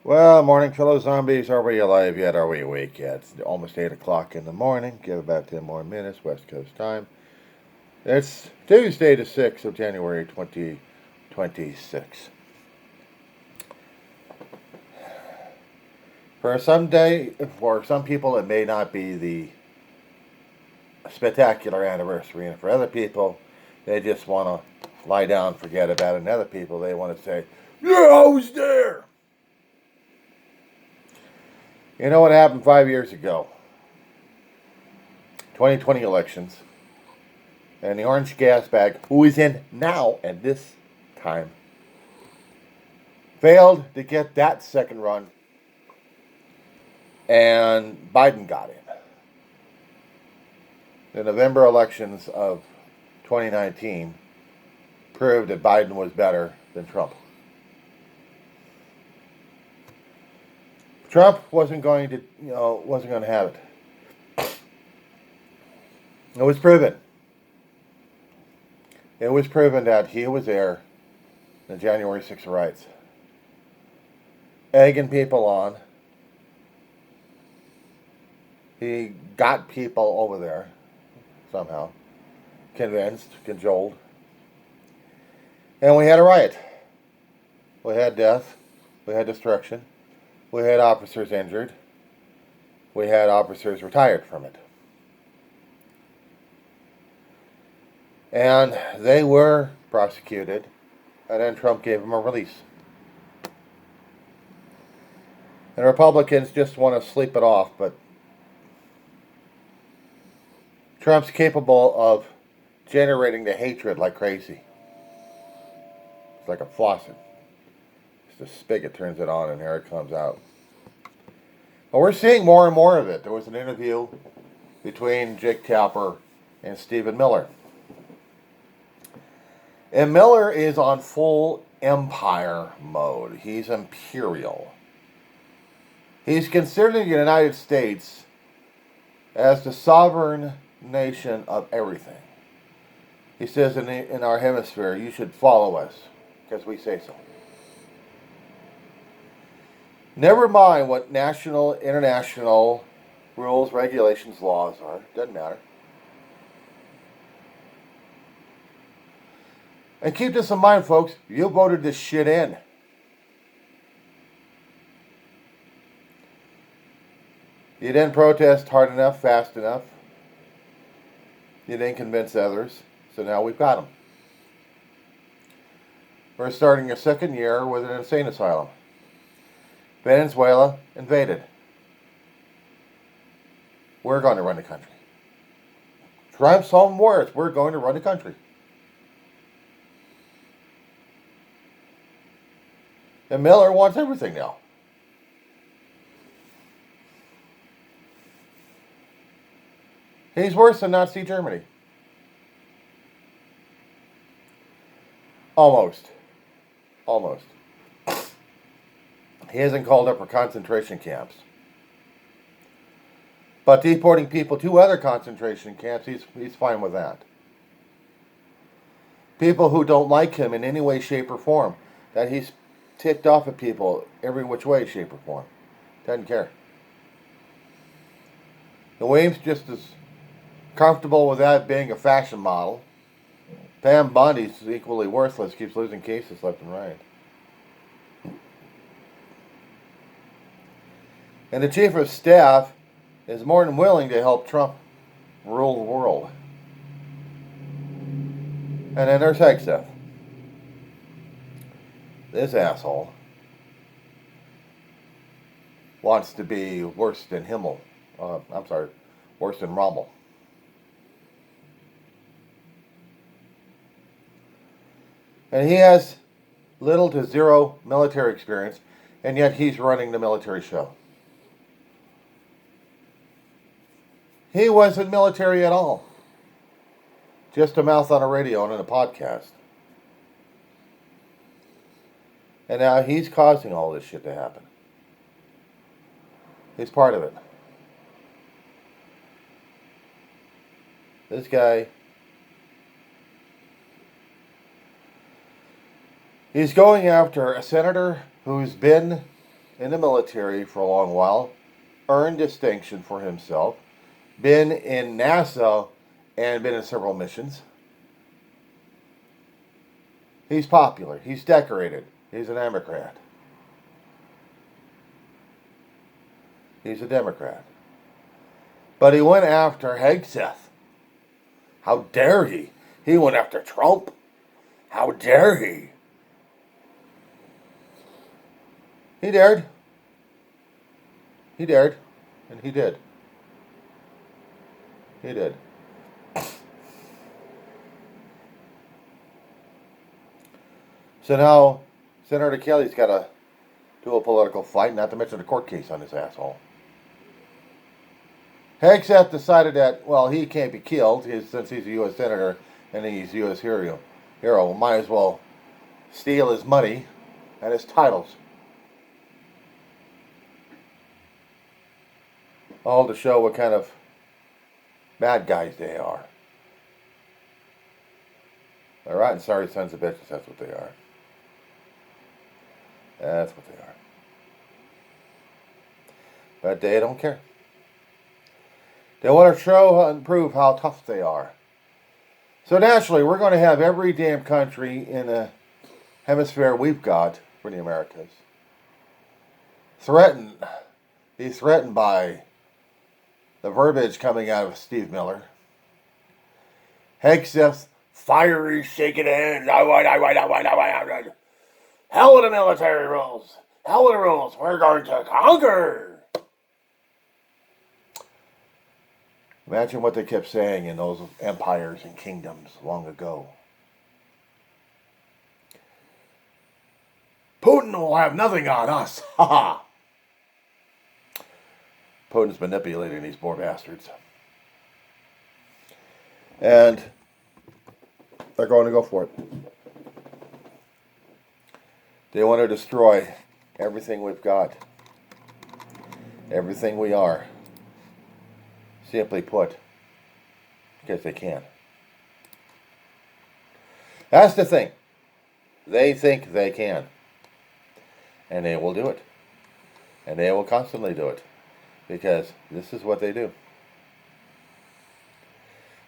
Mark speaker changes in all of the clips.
Speaker 1: Well, morning, fellow zombies. Are we alive yet? Are we awake yet? It's almost 8 o'clock in the morning. Give about 10 more minutes, West Coast time. It's Tuesday, the 6th of January, 2026. For some people, it may not be the spectacular anniversary. And for other people, they just want to lie down, forget about it. And other people, they want to say, yeah, I was there. You know what happened 5 years ago? 2020 elections. And the orange gas bag, who is in now at this time, failed to get that second run, and Biden got in. The November elections of 2019 proved that Biden was better than Trump. Trump wasn't going to have it. It was proven. It was proven that he was there in the January 6th riots, egging people on. He got people over there somehow, convinced, cajoled. And we had a riot. We had death. We had destruction. We had officers injured. We had officers retired from it. And they were prosecuted, and then Trump gave them a release. And Republicans just want to sleep it off, but Trump's capable of generating the hatred like crazy. It's like a faucet. It's the spigot turns it on and here it comes out. Well, we're seeing more and more of it. There was an interview between Jake Tapper and Stephen Miller. And Miller is on full empire mode. He's imperial. He's considering the United States as the sovereign nation of everything. He says in our hemisphere, you should follow us because we say so. Never mind what national, international rules, regulations, laws are. Doesn't matter. And keep this in mind, folks. You voted this shit in. You didn't protest hard enough, fast enough. You didn't convince others. So now we've got them. We're starting a second year with an insane asylum. Venezuela invaded. We're going to run the country. Trump's own words. We're going to run the country. And Miller wants everything now. He's worse than Nazi Germany. Almost. Almost. He hasn't called up for concentration camps. But deporting people to other concentration camps, he's fine with that. People who don't like him in any way, shape, or form, that he's ticked off at people every which way, shape, or form. Doesn't care. The Williams just as comfortable with that being a fashion model. Pam Bondi's equally worthless, keeps losing cases left and right. And the chief of staff is more than willing to help Trump rule the world. And then there's Hegseth. This asshole wants to be worse than Himmel. Worse than Rommel. And he has little to zero military experience, and yet he's running the military show. He wasn't military at all. Just a mouth on a radio and in a podcast. And now he's causing all this shit to happen. He's part of it. This guy, he's going after a senator who's been in the military for a long while, earned distinction for himself, been in NASA and been in several missions. He's popular. He's decorated. He's a Democrat. He's a Democrat. But he went after Hegseth. How dare he? He went after Trump. How dare he? He dared. He dared. And he did. He did. So now, Senator Kelly's got to do a political fight, not to mention a court case on this asshole. Hegseth decided that, well, he can't be killed since he's a U.S. Senator and he's a U.S. hero. Might as well steal his money and his titles. All to show what kind of bad guys they are. They're rotten, sorry sons of bitches, that's what they are. That's what they are. But they don't care. They want to show and prove how tough they are. So naturally, we're going to have every damn country in the hemisphere we've got for the Americas threatened. He's threatened by the verbiage coming out of Steve Miller. Hegseth's fiery, shaking hands. Hell with the military rules. Hell with the rules. We're going to conquer. Imagine what they kept saying in those empires and kingdoms long ago. Putin will have nothing on us. Ha ha. Putin's manipulating these poor bastards. And they're going to go for it. They want to destroy everything we've got. Everything we are. Simply put, because they can. That's the thing. They think they can. And they will do it. And they will constantly do it. Because this is what they do.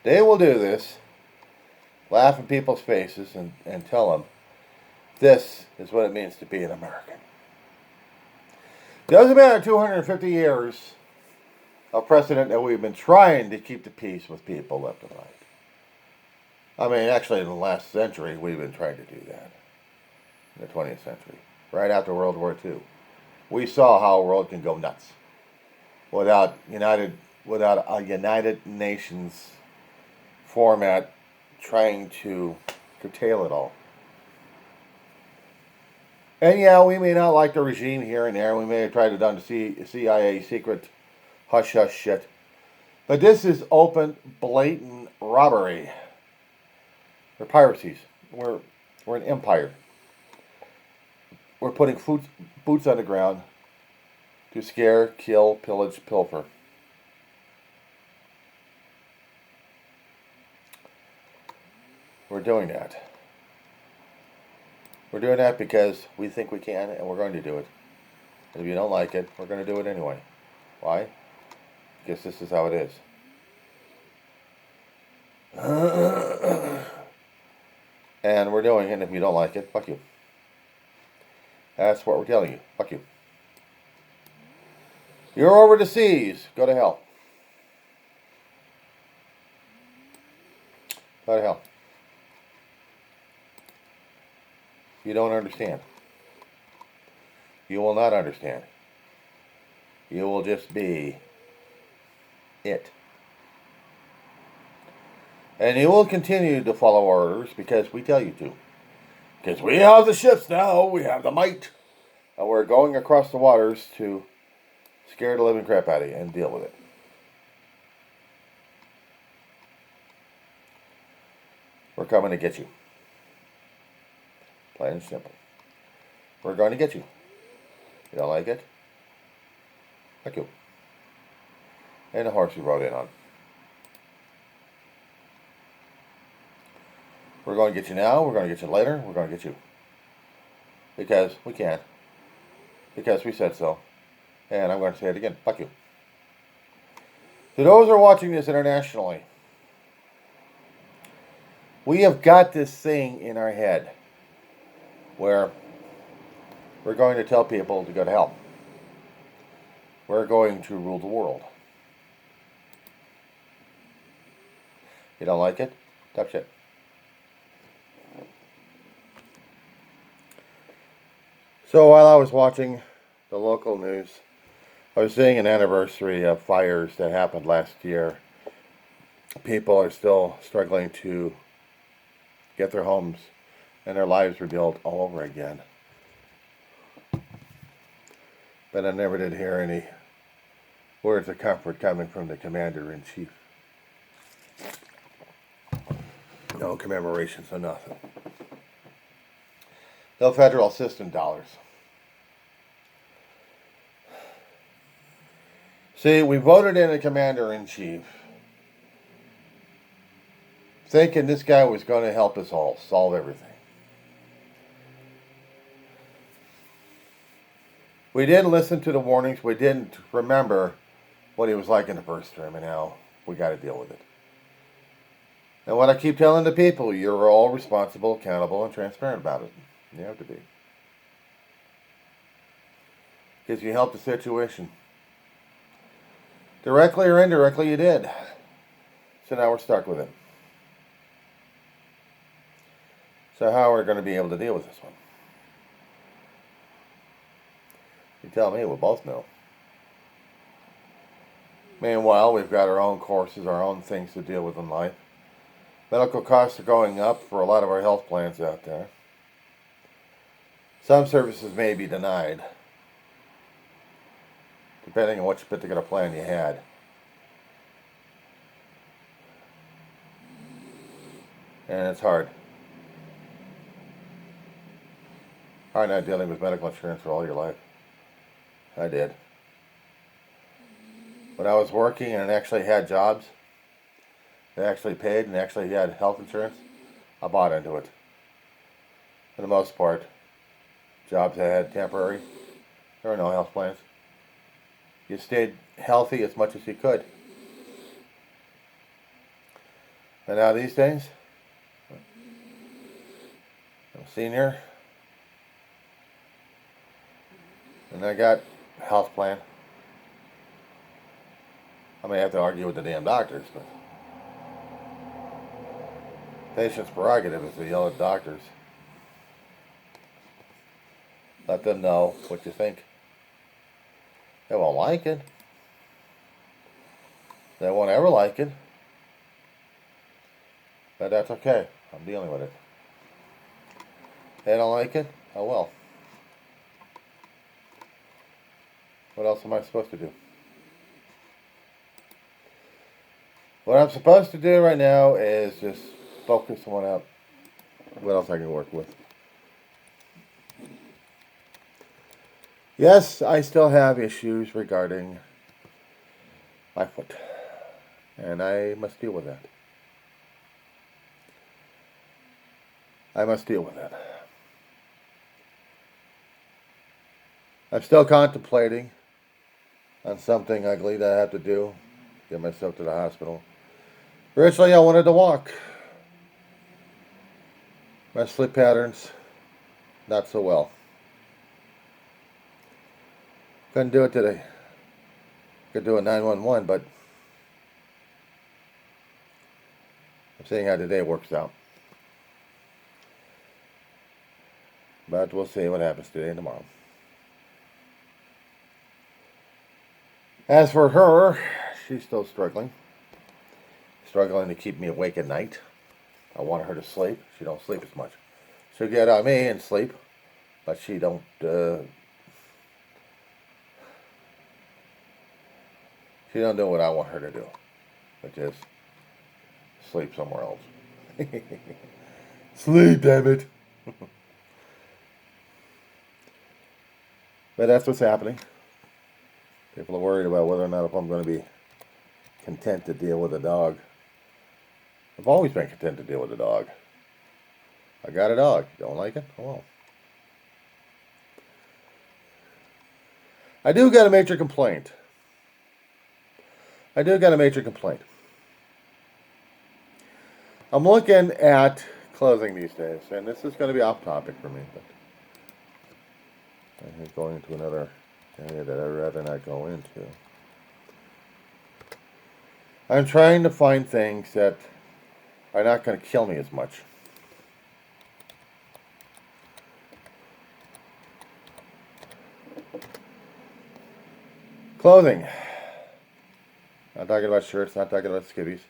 Speaker 1: They will do this, laugh in people's faces, and tell them, this is what it means to be an American. Doesn't matter 250 years of precedent that we've been trying to keep the peace with people left and right. I mean, actually in the last century, we've been trying to do that. In the 20th century. Right after World War II. We saw how a world can go nuts. Without a United Nations format trying to curtail it all. And yeah, we may not like the regime here and there. We may have tried to do the CIA secret hush-hush shit. But this is open, blatant robbery. We're piracies. We're an empire. We're putting boots on the ground to scare, kill, pillage, pilfer. We're doing that. We're doing that because we think we can, and we're going to do it. And if you don't like it, we're going to do it anyway. Why? Because this is how it is. And we're doing it, and if you don't like it, fuck you. That's what we're telling you. Fuck you. You're over the seas. Go to hell. Go to hell. You don't understand. You will not understand. You will just be it. And you will continue to follow orders because we tell you to. Because we have the ships now, we have the might. And we're going across the waters to scare the living crap out of you and deal with it. We're coming to get you. Plain and simple. We're going to get you. You don't like it? Fuck you. And the horse you rode in on. We're going to get you now. We're going to get you later. We're going to get you. Because we can. because we said so. And I'm going to say it again. Fuck you. To those who are watching this internationally, we have got this thing in our head where we're going to tell people to go to hell. We're going to rule the world. You don't like it? Tough shit. So while I was watching the local news, I was seeing an anniversary of fires that happened last year. People are still struggling to get their homes and their lives rebuilt all over again. But I never did hear any words of comfort coming from the commander-in-chief. No commemorations, no nothing. No federal assistance dollars. See, we voted in a commander-in-chief thinking this guy was going to help us all solve everything. We didn't listen to the warnings. We didn't remember what he was like in the first term, and now we got to deal with it. And what I keep telling the people, you're all responsible, accountable, and transparent about it. You have to be. Because you helped the situation. Directly or indirectly, you did. So now we're stuck with it. So how are we going to be able to deal with this one? You tell me, we'll both know. Meanwhile, we've got our own courses, our own things to deal with in life. Medical costs are going up for a lot of our health plans out there. Some services may be denied, depending on which particular plan you had. And it's hard. Hard not dealing with medical insurance for all your life. I did. When I was working and actually had jobs, they actually paid and actually had health insurance, I bought into it. For the most part, jobs that had temporary, there were no health plans. You stayed healthy as much as you could. And now these days, I'm a senior, and I got a health plan. I may have to argue with the damn doctors, but patient's prerogative is to yell at doctors. Let them know what you think. They won't like it. They won't ever like it. But that's okay. I'm dealing with it. They don't like it? Oh well. What else am I supposed to do? What I'm supposed to do right now is just focus someone out. What else I can work with? Yes, I still have issues regarding my foot. And I must deal with that. I must deal with that. I'm still contemplating on something ugly that I have to do. Get myself to the hospital. Originally, I wanted to walk. My sleep patterns, not so well. Couldn't do it today. Could do a 911, but I'm seeing how today works out. But we'll see what happens today and tomorrow. As for her, she's still struggling. Struggling to keep me awake at night. I want her to sleep. She don't sleep as much. She'll get on me and sleep, but she don't. She don't do what I want her to do, which is sleep somewhere else. Sleep, damn it. But that's what's happening. People are worried about whether or not if I'm going to be content to deal with a dog. I've always been content to deal with a dog. I got a dog. Don't like it? Oh well. I do got a major complaint. I do got a major complaint. I'm looking at clothing these days, and this is going to be off topic for me, but I'm going into another area that I'd rather not go into. I'm trying to find things that are not going to kill me as much. Clothing. Not talking about shirts, not talking about skivvies.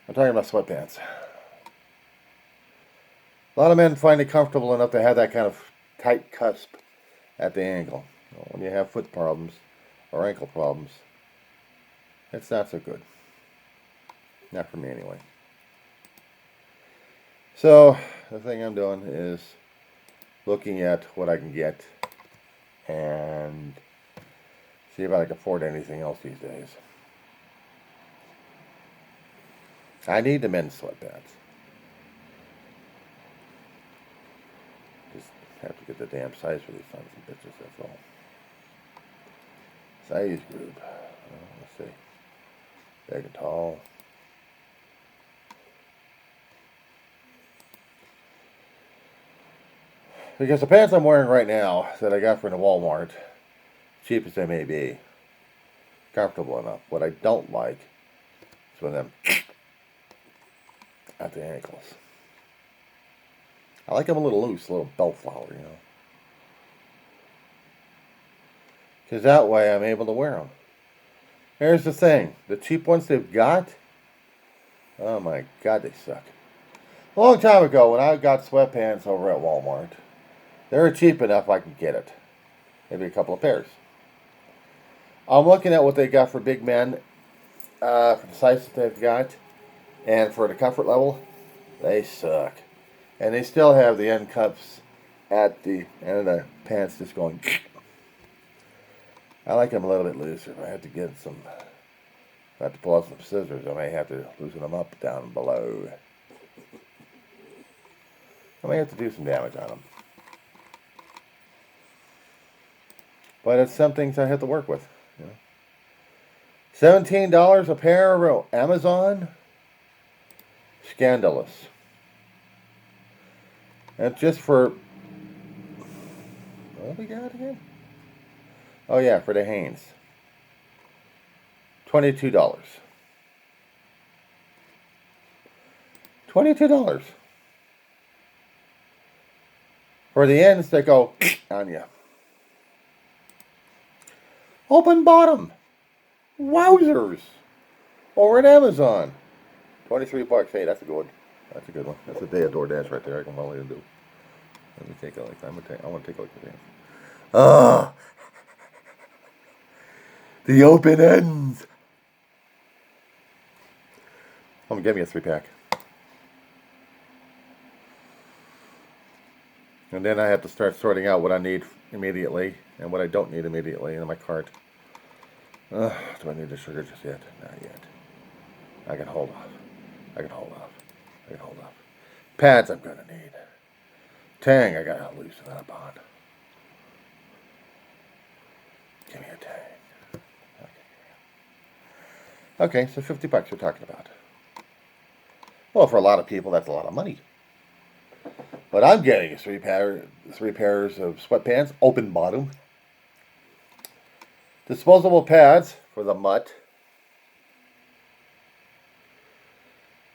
Speaker 1: I'm talking about sweatpants. A lot of men find it comfortable enough to have that kind of tight cusp at the ankle. When you have foot problems or ankle problems, it's not so good. Not for me anyway. So the thing I'm doing is looking at what I can get and see if I can afford anything else these days. I need the men's sweatpants. Just have to get the damn size for these sons and bitches, that's all. Size group. Let's see. Big and tall. Because the pants I'm wearing right now that I got from the Walmart, cheap as they may be, comfortable enough. What I don't like is when them at the ankles. I like them a little loose, a little bellflower, you know. Because that way I'm able to wear them. Here's the thing. The cheap ones they've got, oh my God, they suck. A long time ago when I got sweatpants over at Walmart, they were cheap enough I could get it. Maybe a couple of pairs. I'm looking at what they got for big men, for the size that they've got, and for the comfort level, they suck. And they still have the end cuffs at the end of the pants just going. I like them a little bit looser. If I have to get some, if I have to pull out some scissors, I may have to loosen them up down below. I may have to do some damage on them. But it's some things I have to work with. You know. $17 a pair on Amazon? Scandalous. And just for, what do we got again? Oh yeah, for the Hanes. $22. $22. For the ends that go on you. Open bottom. Wowzers. Over at Amazon. $23. Hey, that's a good one. That's a good one. That's a day of DoorDash right there. I can only do. Let me take a look. I want to take a look at this. Ah, the open ends. I'm gonna give me a 3-pack. And then I have to start sorting out what I need immediately and what I don't need immediately in my cart. Do I need the sugar just yet? Not yet. I can hold off. I can hold off. Pads I'm gonna need. Tang I gotta loosen up on. Give me a Tang. Okay, so $50 we're talking about. Well, for a lot of people, that's a lot of money. But I'm getting three pairs of sweatpants, open bottom. Disposable pads for the mutt.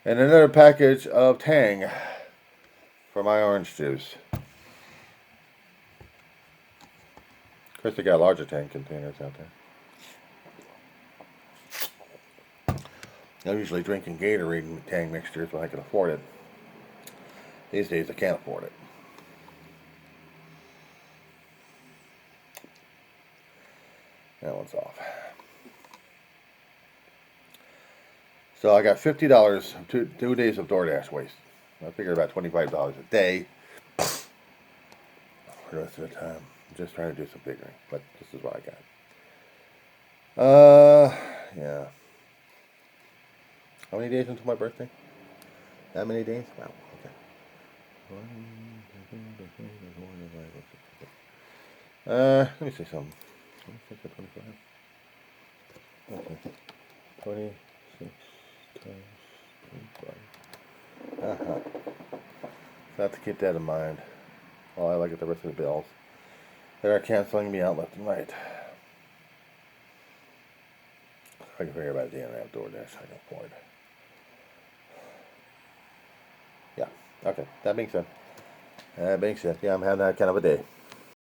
Speaker 1: And another package of Tang for my orange juice. Of course, they got larger Tang containers out there. I'm usually drinking Gatorade and Tang mixtures when I can afford it. These days, I can't afford it. That one's off. So I got $50, 2 days of DoorDash waste. I figure about $25 a day for the rest of the time. I'm just trying to do some figuring, but this is what I got. Yeah. How many days until my birthday? That many days? Wow, okay. Let me see something. 26 or 25. Okay. 26 times 25. Uh-huh. So I have to keep that in mind while I look at the rest of the bills. They are canceling me out left and right. I can figure about the internet DoorDash. I can afford. Yeah. Okay. That being said. Yeah, I'm having that kind of a day.